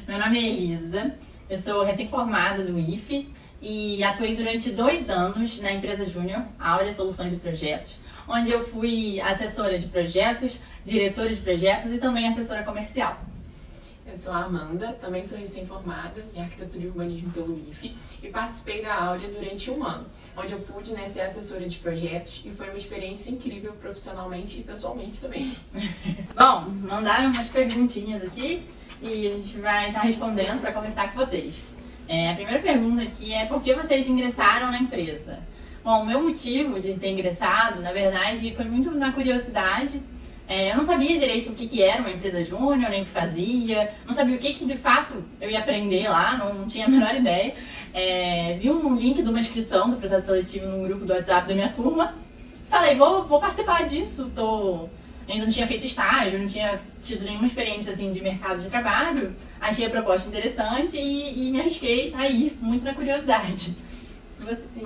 Meu nome é Elisa, eu sou recém-formada do IFE e atuei durante 2 anos na empresa Júnior, Áurea Soluções e Projetos, onde eu fui assessora de projetos, diretora de projetos e também assessora comercial. Eu sou a Amanda, também sou recém-formada em Arquitetura e Urbanismo pelo IFE e participei da Áurea durante 1 ano, onde eu pude ser assessora de projetos e foi uma experiência incrível profissionalmente e pessoalmente também. Bom, mandaram umas perguntinhas aqui e a gente vai estar respondendo para conversar com vocês. A primeira pergunta aqui é: por que vocês ingressaram na empresa? Bom, o meu motivo de ter ingressado, na verdade, foi muito na curiosidade. Eu não sabia direito o que era uma empresa júnior, nem o que fazia, não sabia o que de fato eu ia aprender lá, não tinha a menor ideia. Vi um link de uma inscrição do processo seletivo no grupo do WhatsApp da minha turma, falei, vou participar disso, ainda não tinha feito estágio, não tinha tido nenhuma experiência assim, de mercado de trabalho, achei a proposta interessante e me arrisquei a ir, muito na curiosidade. Você sim.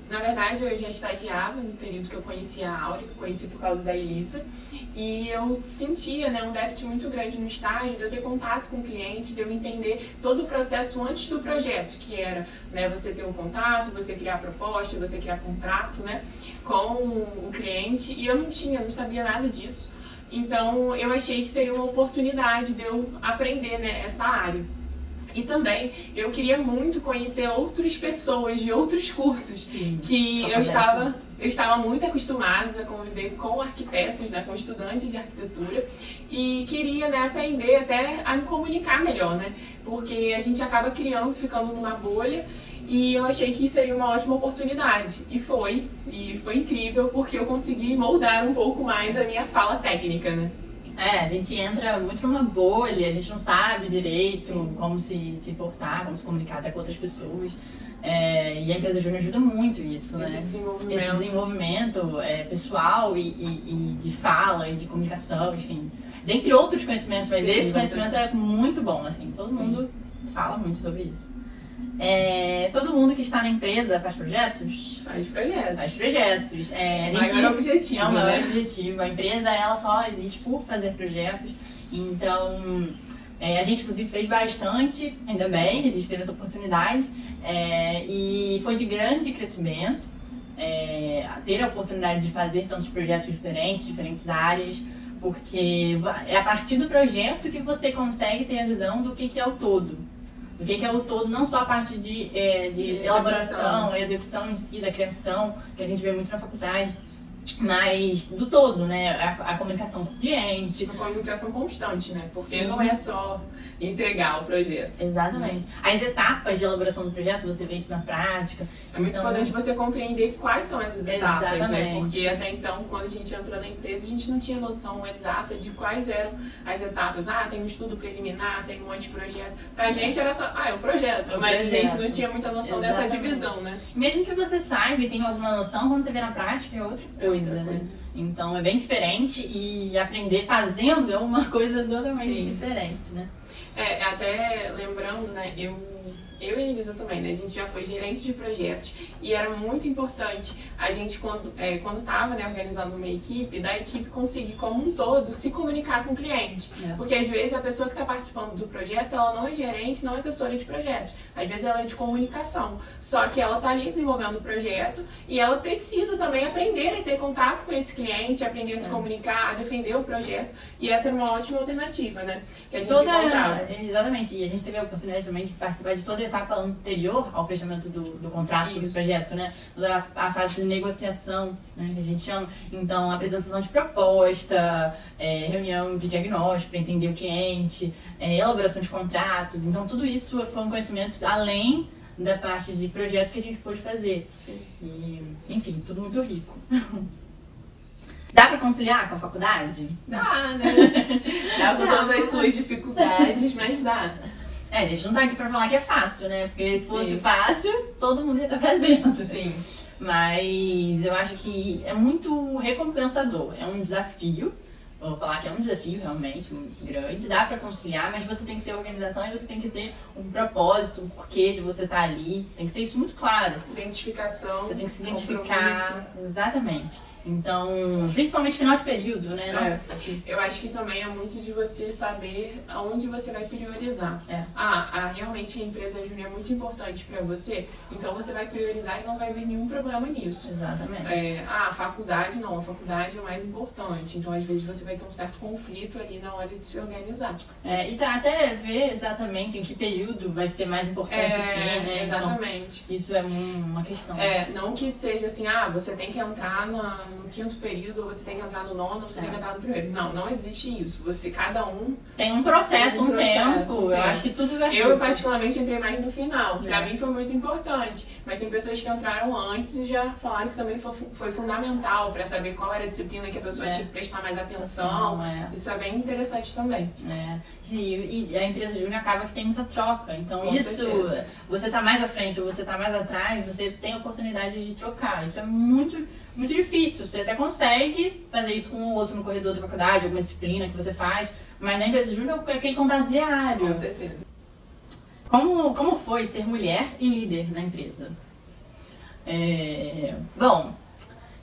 Na verdade, eu já estagiava no período que eu conhecia a Áurea, conheci por causa da Elisa, e eu sentia um déficit muito grande no estágio, de eu ter contato com o cliente, de eu entender todo o processo antes do projeto, que era você ter um contato, você criar proposta, você criar contrato com o cliente, e eu não sabia nada disso. Então, eu achei que seria uma oportunidade de eu aprender essa área. E também eu queria muito conhecer outras pessoas de outros cursos. Sim, que eu estava muito acostumada a conviver com arquitetos, com estudantes de arquitetura, e queria aprender até a me comunicar melhor, porque a gente acaba ficando numa bolha, e eu achei que seria uma ótima oportunidade. E foi incrível, porque eu consegui moldar um pouco mais a minha fala técnica, A gente entra muito numa bolha, a gente não sabe direito como se portar, como se comunicar até com outras pessoas. E a empresa Júnior ajuda muito isso, Esse desenvolvimento pessoal e de fala e de comunicação, enfim. Dentre outros conhecimentos, mas esse conhecimento é muito bom, assim, todo mundo fala muito sobre isso. Todo mundo que está na empresa faz projetos? Faz projetos. Faz projetos. É o maior objetivo. É o maior objetivo. A empresa, ela só existe por fazer projetos. Então, a gente, inclusive, fez bastante, ainda bem que a gente teve essa oportunidade. E foi de grande crescimento. Ter a oportunidade de fazer tantos projetos diferentes áreas. Porque é a partir do projeto que você consegue ter a visão do que é o todo. O que é o todo, não só a parte de elaboração, execução em si, da criação, que a gente vê muito na faculdade, mas do todo, a comunicação com o cliente. A comunicação constante, porque não é só entregar o projeto. Exatamente. As etapas de elaboração do projeto, você vê isso na prática. É muito importante você compreender quais são essas etapas, Exatamente. Porque até então, quando a gente entrou na empresa, a gente não tinha noção exata de quais eram as etapas. Tem um estudo preliminar, tem um anteprojeto. Pra gente era só, é um projeto, mas a gente não tinha muita noção dessa divisão, Mesmo que você saiba e tenha alguma noção, quando você vê na prática é outra coisa, Então é bem diferente e aprender fazendo é uma coisa totalmente diferente, Até lembrando, eu e a Elisa também, a gente já foi gerente de projetos e era muito importante a gente, quando estava organizando uma equipe, da equipe conseguir como um todo se comunicar com o cliente. Porque às vezes a pessoa que está participando do projeto, ela não é gerente, não é assessora de projetos. Às vezes ela é de comunicação, só que ela está ali desenvolvendo o projeto e ela precisa também aprender a ter contato com esse cliente, aprender a se comunicar, a defender o projeto. E essa era uma ótima alternativa, que a gente encontrava. Exatamente, e a gente teve a oportunidade também de participar de toda a etapa anterior ao fechamento do contrato, do projeto, toda a fase de negociação, que a gente chama. Então, apresentação de proposta, reunião de diagnóstico para entender o cliente, elaboração de contratos. Então, tudo isso foi um conhecimento além da parte de projeto que a gente pôde fazer. Sim. E, enfim, tudo muito rico. Dá pra conciliar com a faculdade? Dá, Dá com todas as suas dificuldades, mas dá. A gente não tá aqui pra falar que é fácil, Porque se fosse fácil, todo mundo ia estar fazendo. Sim. Mas eu acho que é muito recompensador. É um desafio, vou falar que é um desafio realmente muito grande, dá para conciliar, mas você tem que ter organização e você tem que ter um propósito, um porquê de você estar ali, tem que ter isso muito claro. Identificação. Você tem que se identificar, exatamente. Então, principalmente final de período, né? Nossa. Eu acho que também é muito de você saber aonde você vai priorizar. Realmente a empresa júnior é muito importante para você, então você vai priorizar e não vai ver nenhum problema nisso. Exatamente. A faculdade não, a faculdade é o mais importante, então às vezes você vai ter um certo conflito ali na hora de se organizar. E até ver exatamente em que período vai ser mais importante o quê, né? Exatamente. Então, isso é uma questão. Não que seja assim, você tem que entrar no 5º período, ou você tem que entrar no 9º, ou você tem que entrar no 1º. Não existe isso. Cada um tem um processo, um tempo. Eu acho que tudo vai. Eu, particularmente, entrei mais no final. Pra mim foi muito importante. Mas tem pessoas que entraram antes e já falaram que também foi fundamental pra saber qual era a disciplina que a pessoa tinha que prestar mais atenção. Isso é bem interessante também. E a empresa júnior acaba que tem muita troca. Então, com certeza. Você tá mais à frente ou você tá mais atrás, você tem a oportunidade de trocar. Isso é muito, muito difícil. Você até consegue fazer isso com o outro no corredor da faculdade, alguma disciplina que você faz, mas na empresa júnior é aquele contato diário. Com certeza. Como foi ser mulher e líder na empresa? Bom,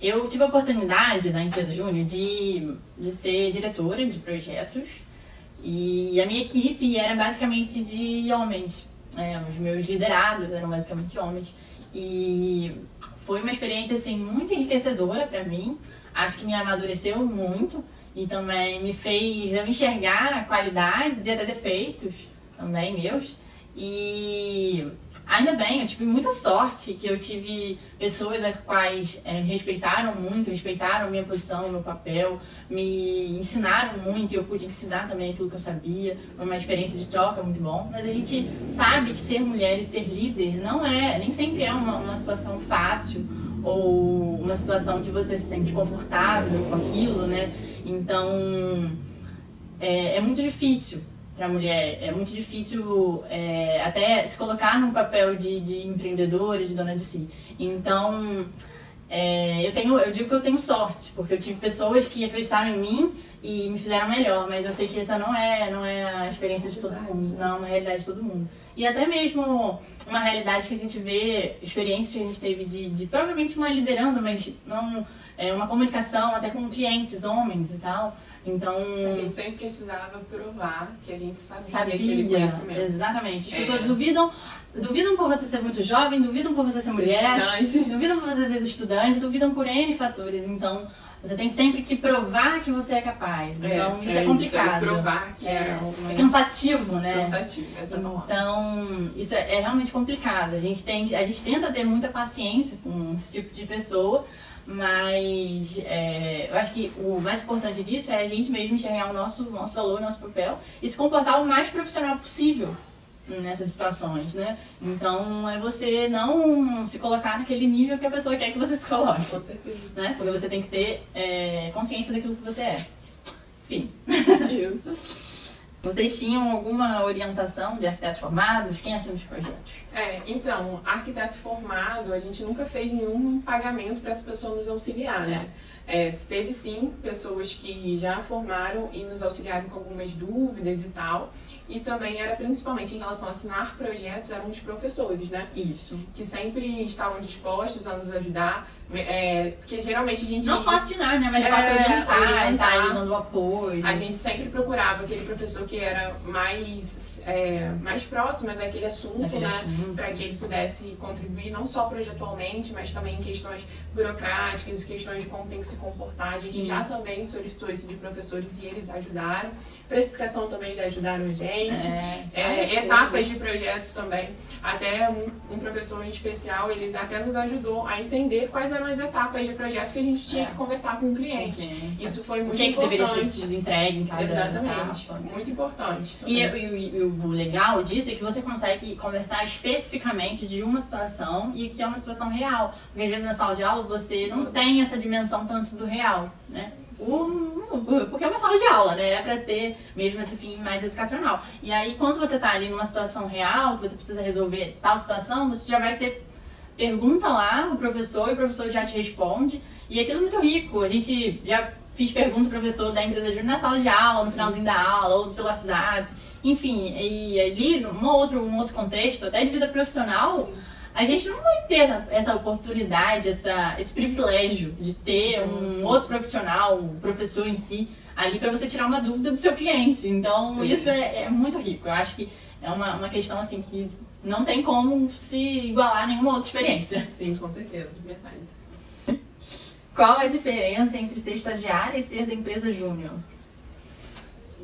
eu tive a oportunidade na empresa júnior de ser diretora de projetos e a minha equipe era basicamente de homens. Os meus liderados eram basicamente homens. E foi uma experiência assim, muito enriquecedora para mim. Acho que me amadureceu muito e também me fez eu enxergar qualidades e até defeitos também meus. E ainda bem, eu tive muita sorte que eu tive pessoas as quais me respeitaram muito, respeitaram a minha posição, o meu papel, me ensinaram muito e eu pude ensinar também aquilo que eu sabia. Foi uma experiência de troca muito bom. Mas a gente sabe que ser mulher e ser líder nem sempre é uma situação fácil ou uma situação que você se sente confortável com aquilo, né? Então, é muito difícil. Para a mulher é muito difícil até se colocar num papel de empreendedora, de dona de si. Então, eu digo que eu tenho sorte, porque eu tive pessoas que acreditaram em mim e me fizeram melhor, mas eu sei que essa não é a experiência de todo mundo, não é uma realidade de todo mundo. E até mesmo uma realidade que a gente vê, experiências que a gente teve de provavelmente uma liderança, mas não uma comunicação até com clientes, homens e tal. Então, a gente sempre precisava provar que a gente sabia aquele conhecimento. Exatamente. As pessoas duvidam por você ser muito jovem, duvidam por você ser mulher, duvidam por você ser estudante, duvidam por N fatores. Então, você tem sempre que provar que você é capaz. Então, isso é complicado. Isso provar que é cansativo, né? Cansativo, essa palavra. Então, isso é realmente complicado. A gente tenta ter muita paciência com esse tipo de pessoa, mas eu acho que o mais importante disso é a gente mesmo enxergar o nosso valor, o nosso papel e se comportar o mais profissional possível nessas situações, né? Então, é você não se colocar naquele nível que a pessoa quer que você se coloque. Com certeza. Né? Porque você tem que ter consciência daquilo que você é. Enfim. Isso. Vocês tinham alguma orientação de arquitetos formados? Quem assina os projetos? Então, arquiteto formado, a gente nunca fez nenhum pagamento para essa pessoa nos auxiliar, né? Teve sim pessoas que já formaram e nos auxiliaram com algumas dúvidas e tal. E também era principalmente em relação a assinar projetos, eram os professores, né? Isso. Que sempre estavam dispostos a nos ajudar. Porque geralmente a gente... Não só assinar, né? Mas de fato orientar, ali dando apoio. A gente sempre procurava aquele professor que era mais próximo daquele assunto, para que ele pudesse contribuir não só projetualmente, mas também em questões burocráticas, questões de como tem que se comportar. A gente já também solicitou isso de professores e eles ajudaram. Precificação também já ajudaram a gente. Etapas de projetos também. Até um professor em especial, ele até nos ajudou a entender quais eram as etapas de projeto que a gente tinha que conversar com o cliente. Isso foi muito importante. O que deveria ser sido entregue em cada Exatamente. etapa. Muito importante. E o legal disso é que você consegue conversar especificamente de uma situação e que é uma situação real. Porque às vezes na sala de aula você não tem essa dimensão tanto do real, né? Porque é uma sala de aula, né? É pra ter mesmo esse fim mais educacional. E aí, quando você tá ali numa situação real, você precisa resolver tal situação, você já vai ser pergunta lá o professor e o professor já te responde. E aquilo é muito rico. A gente já fiz pergunta pro professor da empresa júnior na sala de aula, no finalzinho da aula, ou pelo WhatsApp. Enfim, e ali, um outro contexto, até de vida profissional, a gente não vai ter essa oportunidade, esse privilégio de ter um outro profissional, o professor em si, ali para você tirar uma dúvida do seu cliente. Então, isso é muito rico. Eu acho que é uma questão assim que não tem como se igualar a nenhuma outra experiência. Sim, com certeza, de verdade. Qual é a diferença entre ser estagiária e ser da empresa júnior?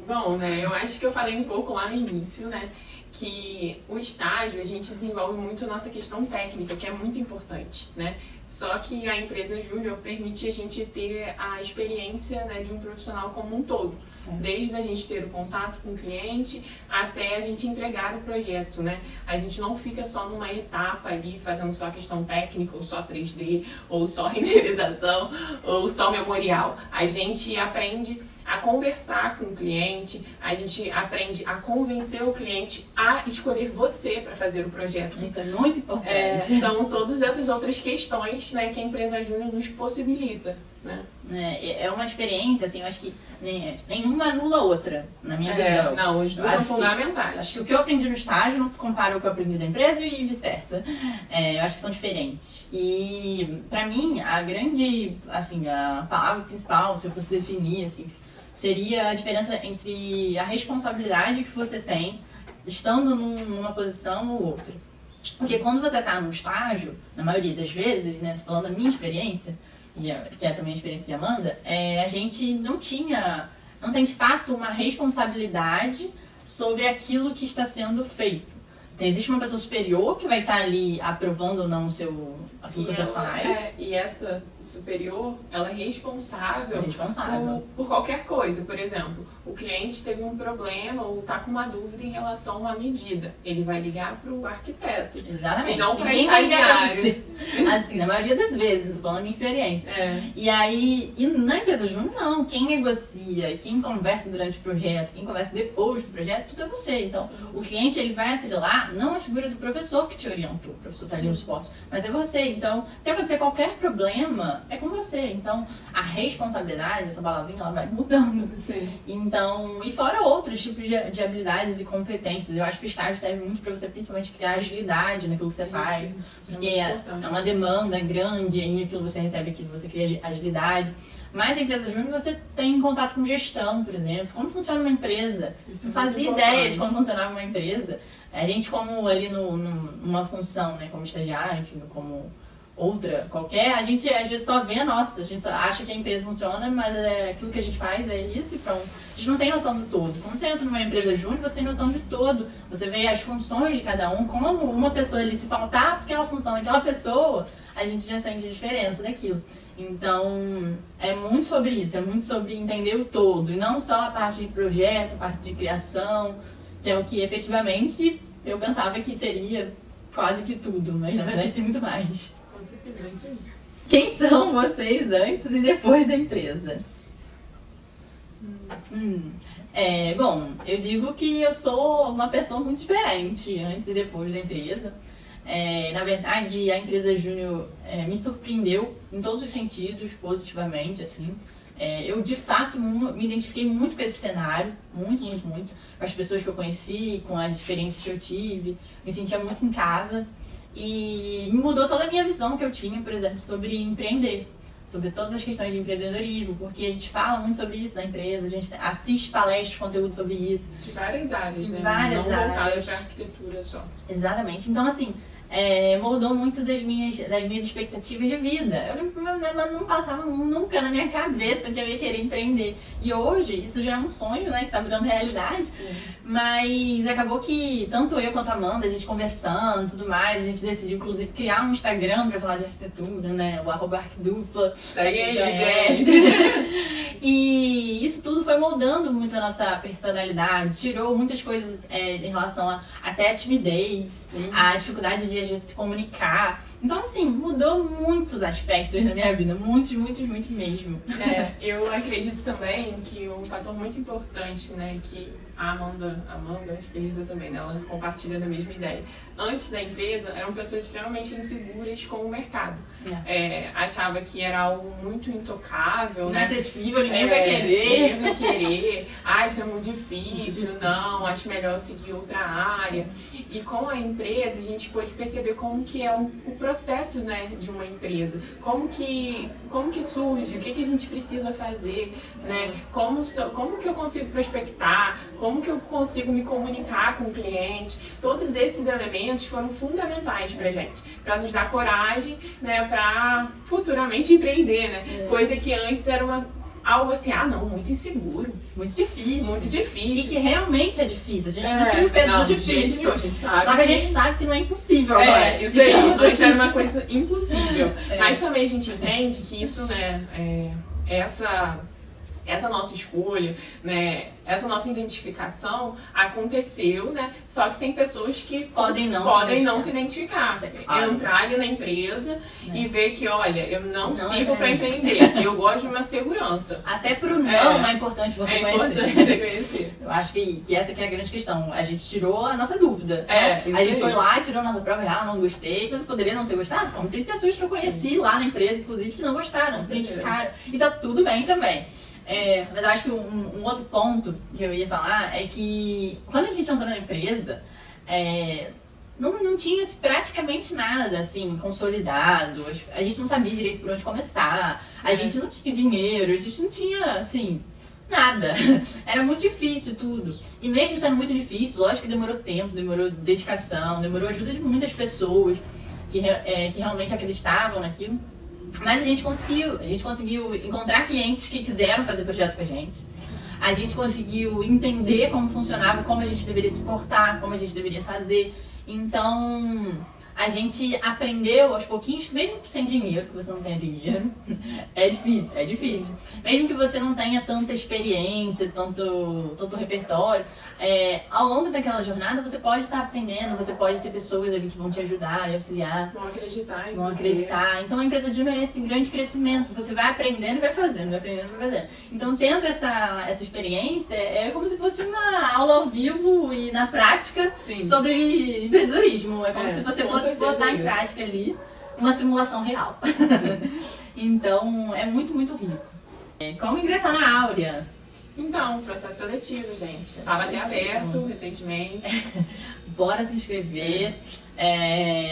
Bom, né, eu acho que eu falei um pouco lá no início, né, que o estágio a gente desenvolve muito a nossa questão técnica, que é muito importante, né? Só que a empresa júnior permite a gente ter a experiência, né, de um profissional como um todo. Desde a gente ter o contato com o cliente até a gente entregar o projeto, né? A gente não fica só numa etapa ali fazendo só questão técnica, ou só 3D, ou só renderização, ou só memorial. A gente aprende a conversar com o cliente, a gente aprende a convencer o cliente a escolher você para fazer o projeto. Isso é muito importante. São todas essas outras questões, né, que a empresa júnior nos possibilita, né? É uma experiência, assim, eu acho que nenhuma anula a outra, na minha visão. Não, as duas são fundamentais. Acho que o que eu aprendi no estágio não se compara ao que eu aprendi da empresa e vice-versa. Eu acho que são diferentes. E, pra mim, a grande, assim, a palavra principal, se eu fosse definir, assim, seria a diferença entre a responsabilidade que você tem estando numa posição ou outra. Porque quando você está no estágio, na maioria das vezes, né, tô falando da minha experiência, que é também a experiência de Amanda, a gente não tem de fato uma responsabilidade sobre aquilo que está sendo feito. Então, existe uma pessoa superior que vai estar ali aprovando ou não aquilo que você faz. E essa superior, ela é responsável, responsável. Por qualquer coisa. Por exemplo, o cliente teve um problema ou está com uma dúvida em relação a uma medida. Ele vai ligar para o arquiteto. Exatamente. E não para Ninguém vai ligar pra estagiário. você. Assim, na maioria das vezes, tô falando da minha experiência. E aí, na empresa júnior, não. Quem negocia, quem conversa durante o projeto, quem conversa depois do projeto, tudo é você. Então, o cliente, ele vai atrelar não a figura do professor que te orientou, o professor tá ali no suporte, mas é você. Então, se acontecer qualquer problema, é com você. Então, a responsabilidade, essa palavrinha, ela vai mudando. Sim. Então, e fora outros tipos de habilidades e competências. Eu acho que o estágio serve muito para você, principalmente, criar agilidade naquilo que você faz. Porque é uma demanda grande, e aquilo que você recebe aqui, você cria agilidade. Mas a empresa júnior você tem contato com gestão, por exemplo. Como funciona uma empresa? Não fazia ideia de como funcionava uma empresa. A gente, como ali numa função, né, como estagiário, enfim, como outra qualquer, a gente às vezes só vê a nossa. A gente só acha que a empresa funciona, mas aquilo que a gente faz é isso e pronto. A gente não tem noção do todo. Quando você entra numa empresa júnior, você tem noção de todo. Você vê as funções de cada um, como uma pessoa ali, se faltar aquela função daquela pessoa, a gente já sente a diferença daquilo. Então, é muito sobre isso, é muito sobre entender o todo, e não só a parte de projeto, a parte de criação, que é o que efetivamente eu pensava que seria quase que tudo, mas na verdade tem muito mais. Com certeza, sim. Quem são vocês antes e depois da empresa? Bom, eu digo que eu sou uma pessoa muito diferente antes e depois da empresa. Na verdade, a empresa júnior me surpreendeu em todos os sentidos, positivamente, assim. Eu, de fato, me identifiquei muito com esse cenário, muito, muito, muito. Com as pessoas que eu conheci, com as experiências que eu tive, me sentia muito em casa. E me mudou toda a minha visão que eu tinha, por exemplo, sobre empreender. Sobre todas as questões de empreendedorismo, porque a gente fala muito sobre isso na empresa, a gente assiste palestras, conteúdo sobre isso. De várias áreas, de né? várias não áreas. voltada para arquitetura só. Exatamente. Então, assim, moldou muito das minhas expectativas de vida. Não passava nunca na minha cabeça que eu ia querer empreender. E hoje, isso já é um sonho, né, que tá virando realidade. Mas acabou que, tanto eu quanto a Amanda, a gente conversando e tudo mais, a gente decidiu, inclusive, criar um Instagram pra falar de arquitetura, né, o @arquidupla. Segue aí, gente! E isso tudo foi moldando muito a nossa personalidade, tirou muitas coisas em relação até a timidez, a dificuldade de, às vezes, se comunicar. Então, assim, mudou muitos aspectos da minha vida, muitos, muitos, muitos mesmo. Eu acredito também que um fator muito importante, né, que a Amanda, acho que a Elisa também, né? Ela compartilha da mesma ideia. Antes da empresa, eram pessoas extremamente inseguras com o mercado. Achava que era algo muito intocável, inacessível, ninguém vai querer. Ninguém vai querer. Isso é muito difícil, não, acho melhor seguir outra área. E com a empresa, a gente pôde perceber como que é o processo, né, de uma empresa. Como que surge, o que a gente precisa fazer, né? Como que eu consigo prospectar, como que eu consigo me comunicar com o cliente. Todos esses elementos foram fundamentais pra gente, pra nos dar coragem, né, pra futuramente empreender, né? Coisa que antes era algo assim, muito inseguro. Muito difícil. Muito difícil. E que realmente é difícil. A gente não tinha o peso do difícil. A gente sabe. Só que a gente sabe que não é impossível agora. Isso aí. Antes era uma coisa impossível. Mas também a gente entende que isso, né, essa nossa escolha, né, essa nossa identificação aconteceu, né? Só que tem pessoas que podem não se identificar. Entrar ali na empresa e ver que, olha, eu não sirvo para empreender. Eu gosto de uma segurança. Até pro não é importante você conhecer. Importante você conhecer. Eu acho que essa que é a grande questão. A gente tirou a nossa dúvida. A gente foi lá, tirou a nossa prova real, não gostei, mas eu poderia não ter gostado. Como tem pessoas que eu conheci lá na empresa, inclusive, que não gostaram, se identificaram. E tá tudo bem também. Mas eu acho que um outro ponto que eu ia falar é que quando a gente entrou na empresa, não tinha praticamente nada assim consolidado, a gente não sabia direito por onde começar, a gente não tinha dinheiro, a gente não tinha assim nada, era muito difícil tudo. E mesmo sendo muito difícil, lógico que demorou tempo, demorou dedicação, demorou ajuda de muitas pessoas que realmente acreditavam naquilo. Mas a gente conseguiu encontrar clientes que quiseram fazer projeto com a gente. A gente conseguiu entender como funcionava, como a gente deveria se portar, como a gente deveria fazer. Então, a gente aprendeu aos pouquinhos, mesmo que sem dinheiro, que você não tenha dinheiro, é difícil. Mesmo que você não tenha tanta experiência, tanto repertório, ao longo daquela jornada você pode estar aprendendo, você pode ter pessoas ali que vão te ajudar e auxiliar. Vão acreditar em Vão você. acreditar. Então a empresa Júnior é esse grande crescimento. Você vai aprendendo e vai fazendo, vai aprendendo e vai fazendo. Então tendo essa experiência, é como se fosse uma aula ao vivo e na prática sobre empreendedorismo. É como se você fosse botar em prática ali uma simulação real. Então é muito, muito rico. Como ingressar na Áurea? Então, processo seletivo, gente. Estava até aberto recentemente. Bora se inscrever.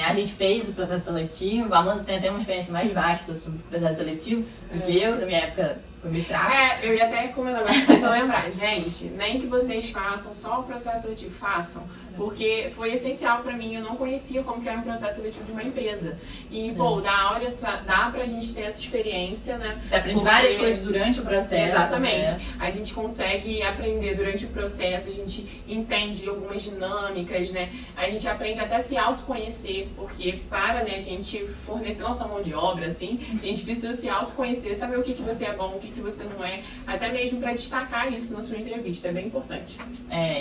A gente fez o processo seletivo. A Amanda tem até uma experiência mais vasta sobre o processo seletivo do que eu, na minha época foi meio fraco. Eu ia até comentar, mas tentando lembrar. Gente, nem que vocês façam só o processo seletivo, façam. Porque foi essencial pra mim, eu não conhecia como que era um processo seletivo de uma empresa. E, da Áurea dá pra gente ter essa experiência, né? Você aprende várias coisas durante o processo. Exatamente. A gente consegue aprender durante o processo, a gente entende algumas dinâmicas, né? A gente aprende até a se autoconhecer, porque para, né, a gente fornecer nossa mão de obra, assim, a gente precisa se autoconhecer, saber o que você é bom, o que você não é, até mesmo pra destacar isso na sua entrevista, é bem importante.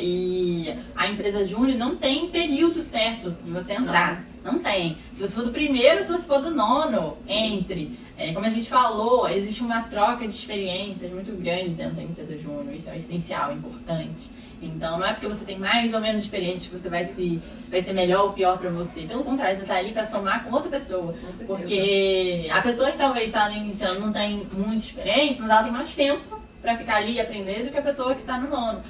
E a empresa Júnior não tem período certo de você entrar. Não tem. Se você for do primeiro, se você for do nono, entre. Como a gente falou, existe uma troca de experiências muito grande dentro da empresa Júnior. Isso é essencial, é importante. Então, não é porque você tem mais ou menos experiência que você vai ser melhor ou pior pra você. Pelo contrário, você tá ali pra somar com outra pessoa. Porque a pessoa que talvez está ali iniciando não tem muita experiência, mas ela tem mais tempo pra ficar ali e aprender do que a pessoa que tá no nono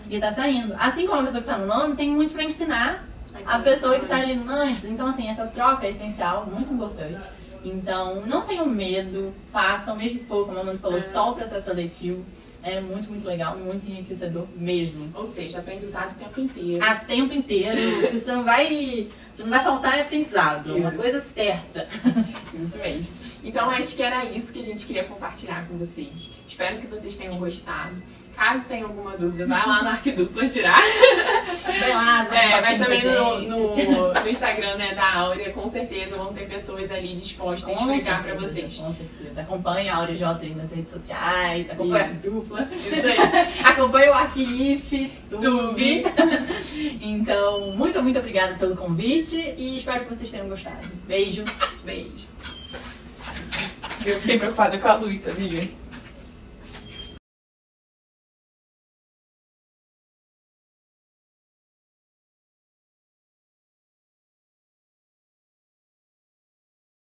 e tá saindo. Assim como a pessoa que tá no nono tem muito pra ensinar a pessoa que tá ali antes. Então, assim, essa troca é essencial, muito importante. Então, não tenham medo, façam, mesmo que for, como a Amanda falou, só o processo seletivo. É muito, muito legal, muito enriquecedor mesmo. Ou seja, aprendizado o tempo inteiro. O tempo inteiro, você não vai faltar aprendizado, uma coisa certa. Isso mesmo. Então, acho que era isso que a gente queria compartilhar com vocês. Espero que vocês tenham gostado. Caso tenha alguma dúvida, vai lá no Arquidupla tirar. Vai lá, mas também no Instagram, né, da Áurea, com certeza vão ter pessoas ali dispostas a explicar pra vocês. Com certeza. Acompanhe a Áurea J aí nas redes sociais, acompanhe a Arquidupla. Isso aí. Acompanhe o Arquif, Tube. Então, muito, muito obrigada pelo convite e espero que vocês tenham gostado. Beijo. Beijo. Eu fiquei preocupada com a luz, sabia?